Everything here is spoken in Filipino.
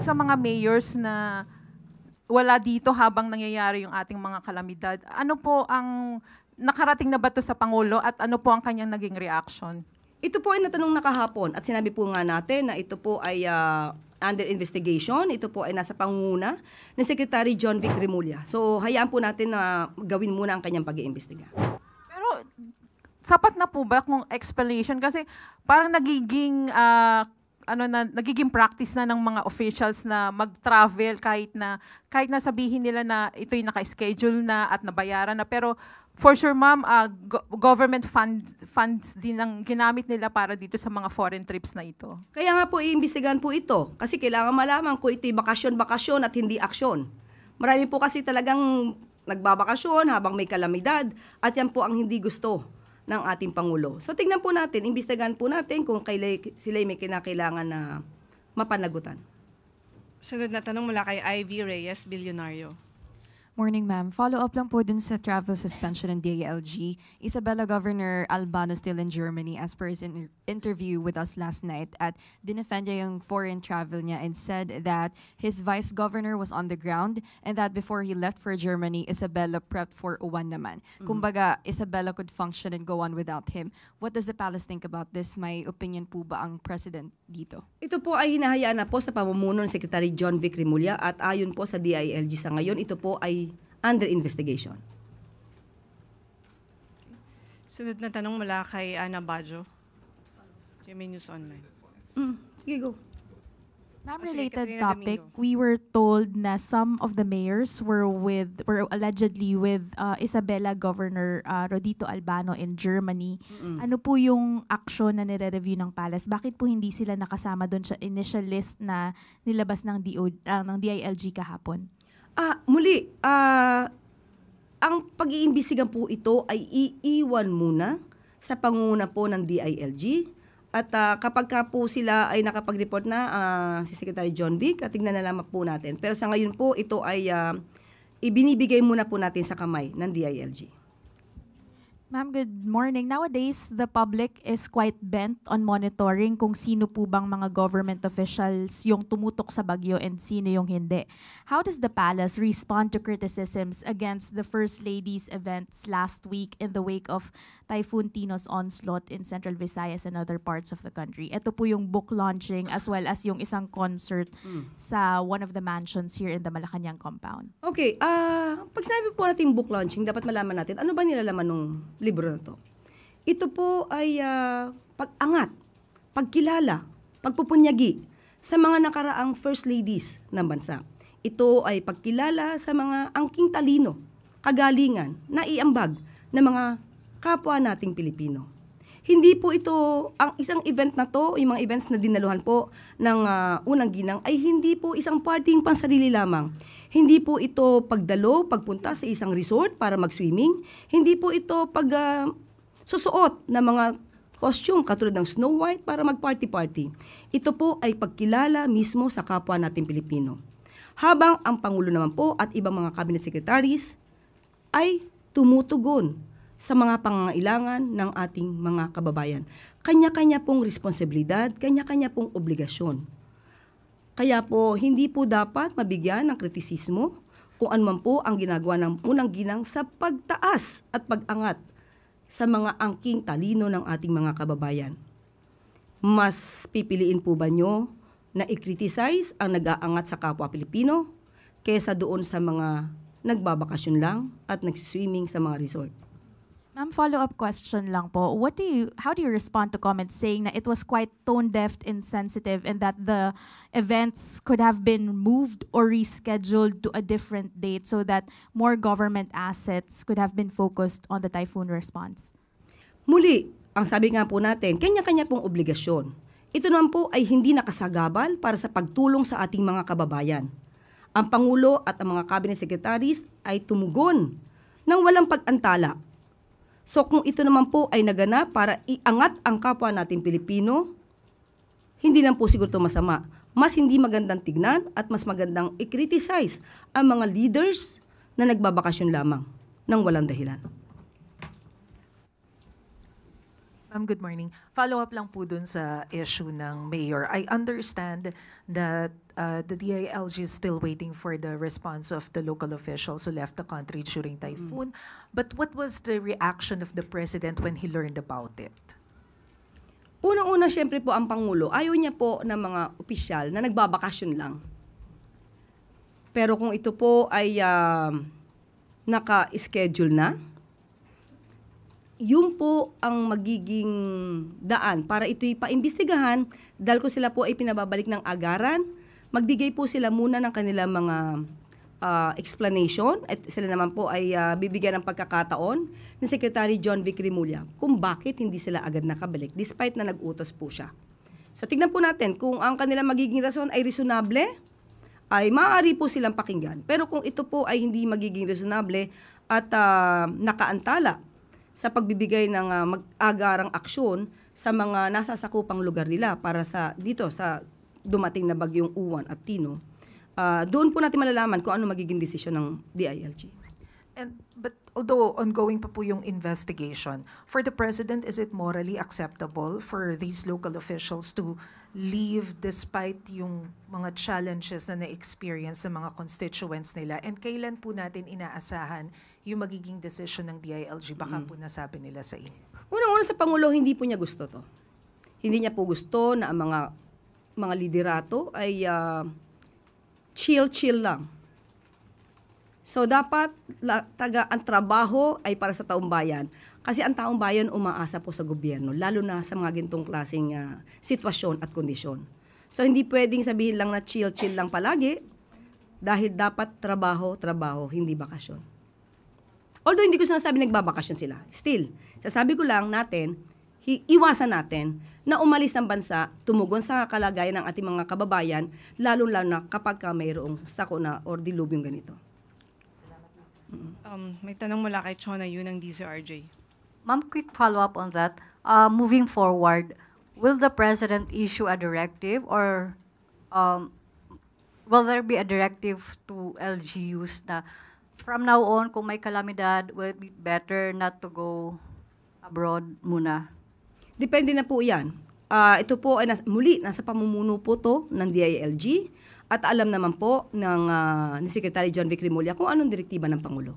sa mga mayors na wala dito habang nangyayari yung ating mga kalamidad. Ano po ang nakarating na ba to sa Pangulo at ano po ang kanyang naging reaction? Ito po ay natanong na kahapon at sinabi po nga natin na ito po ay under investigation. Ito po ay nasa pangunguna ni Secretary John Vic Remulla. So hayaan po natin na gawin muna ang kanyang pag-iimbestiga. Pero sapat na po ba kung explanation? Kasi parang nagiging nagiging practice na ng mga officials na mag-travel kahit na sabihin nila na ito'y naka-schedule na at nabayaran na, pero for sure ma'am, government funds din ang ginamit nila para dito sa mga foreign trips na ito. Kaya nga po iimbestigahan po ito kasi kailangan malaman kung ito'y bakasyon at hindi aksyon. Marami po kasi talagang nagbabakasyon habang may kalamidad at yan po ang hindi gusto ng ating Pangulo. So tingnan po natin, imbestigahan po natin kung sila may kinakailangan na mapanagutan. Sunod na tanong mula kay Ivy Reyes, Bilyonaryo. Morning, ma'am. Follow-up lang po dun sa travel suspension ng DILG. Isabela Governor Albano still in Germany as per his interview with us last night at dinefend niya yung foreign travel niya and said that his vice governor was on the ground and that before he left for Germany, Isabela prepped for uwan naman. Kumbaga, Isabela could function and go on without him. What does the palace think about this? May opinion po ba ang president dito? Ito po ay hinahayaan na po sa pamumuno ng Secretary John Vic Remulla at ayon po sa DILG sa ngayon, ito po ay under investigation. Sunod na tanong mula kay Ana Bajo, GMA News Online. Sige, go. Ma'am, Sige, related Katrina topic, Domingo. we were told na some of the mayors were allegedly with Isabela Governor Rodito Albano in Germany. Ano po yung aksyon na nire-review ng palace? Bakit po hindi sila nakasama doon sa initial list na nilabas ng DILG kahapon? Muli, ang pag-iimbestigan po ito ay iiwan muna sa pangunguna po ng DILG. At kapag ka po sila ay nakapag-report na si Secretary John Vic, tingnan na lamang po natin. Pero sa ngayon po, ito ay ibinibigay muna po natin sa kamay ng DILG. Ma'am, good morning. Nowadays, the public is quite bent on monitoring kung sino po bang mga government officials yung tumutok sa bagyo and sino yung hindi. How does the palace respond to criticisms against the First Lady's events last week in the wake of Typhoon Tino's onslaught in Central Visayas and other parts of the country? Ito po yung book launching as well as yung isang concert sa one of the mansions here in the Malacanang compound. Okay, pag sinabi po natin book launching, dapat malaman natin ano ba nilalaman ng libro na to. Ito po ay pag-angat, pagkilala, pagpupunyagi sa mga nakaraang first ladies ng bansa. Ito ay pagkilala sa mga angking talino, kagalingan, naiambag ng mga kapwa nating Pilipino. Hindi po ito, ang isang event na to, yung mga events na dinaluhan po ng unang ginang, ay hindi po isang parting pansarili lamang. Hindi po ito pagdalo, pagpunta sa isang resort para mag-swimming. Hindi po ito susuot ng mga costume katulad ng Snow White para mag-party-party. Ito po ay pagkilala mismo sa kapwa nating Pilipino. Habang ang Pangulo naman po at ibang mga cabinet secretaries ay tumutugon sa mga pangangailangan ng ating mga kababayan. Kanya-kanya pong responsibilidad, kanya-kanya pong obligasyon. Kaya po, hindi po dapat mabigyan ng kritisismo kung anuman po ang ginagawa ng unang ginang sa pagtaas at pag-angat sa mga angking talino ng ating mga kababayan. Mas pipiliin po ba nyo na i-criticize ang nag-aangat sa kapwa Pilipino kaysa doon sa mga nagbabakasyon lang at nagsiswimming sa mga resort? Ma'am, follow-up question lang po. How do you respond to comments saying that it was quite tone-deaf, insensitive, and that the events could have been moved or rescheduled to a different date so that more government assets could have been focused on the typhoon response? Muli, ang sabi nga po natin, kanya-kanya pong obligasyon. Ito naman po ay hindi nakasagabal para sa pagtulong sa ating mga kababayan. Ang Pangulo at ang mga cabinet secretaries ay tumugon ng walang pag-antala. So kung ito naman po ay naganap para iangat ang kapwa nating Pilipino, hindi lang po siguro ito masama. Mas hindi magandang tignan at mas magandang i-criticize ang mga leaders na nagbabakasyon lamang ng walang dahilan. Good morning. Follow-up lang po dun sa issue ng mayor. I understand that the DILG is still waiting for the response of the local officials who left the country during typhoon. But what was the reaction of the president when he learned about it? Unang-una, syempre po ang Pangulo, ayaw niya po ng mga opisyal na nagbabakasyon lang. Pero kung ito po ay naka-schedule na, yun po ang magiging daan para ito'y paimbestigahan dahil kung sila po ay pinababalik ng agaran, magbigay po sila muna ng kanilang mga explanation at sila naman po ay bibigyan ng pagkakataon ni Secretary John Vic Rimulya kung bakit hindi sila agad nakabalik despite na nag-utos po siya. So tignan po natin kung ang kanilang magiging rason ay reasonable, ay maaari po silang pakinggan. Pero kung ito po ay hindi magiging reasonable at nakaantala sa pagbibigay ng mag-agarang aksyon sa mga nasasakupang lugar nila para sa dito sa dumating na bagyong Uwan at Tino, doon po natin malalaman kung ano magiging desisyon ng DILG. But although ongoing pa po yung investigation, for the president, is it morally acceptable for these local officials to leave despite yung mga challenges na na-experience sa mga constituents nila? And kailan po natin inaasahan yung magiging decision ng DILG? Baka po nasabi nila sa inyo. Unang-una sa Pangulo, hindi po niya gusto to. Hindi niya po gusto na ang mga liderato ay chill lang. So dapat ang trabaho ay para sa taong bayan. Kasi ang taong bayan umaasa po sa gobyerno, lalo na sa mga gintong klaseng sitwasyon at kondisyon. So hindi pwedeng sabihin lang na chill lang palagi dahil dapat trabaho, hindi bakasyon. Although hindi ko sinasabi nagbabakasyon sila. Still, sasabi ko lang natin, iwasan natin na umalis ng bansa, tumugon sa kalagayan ng ating mga kababayan, lalo na kapag mayroong sakuna or dilubyong ganito. May tanong mula kay Chona Yu ng DZRJ. Ma'am, quick follow-up on that. Moving forward, will the President issue a directive or will there be a directive to LGUs na from now on, kung may kalamidad, will it be better not to go abroad muna? Depende na po yan. Ito po ay nasa pamumuno po to ng DILG at alam naman po ng ni Secretary John Vic Rimulya kung anong direktiba ng Pangulo.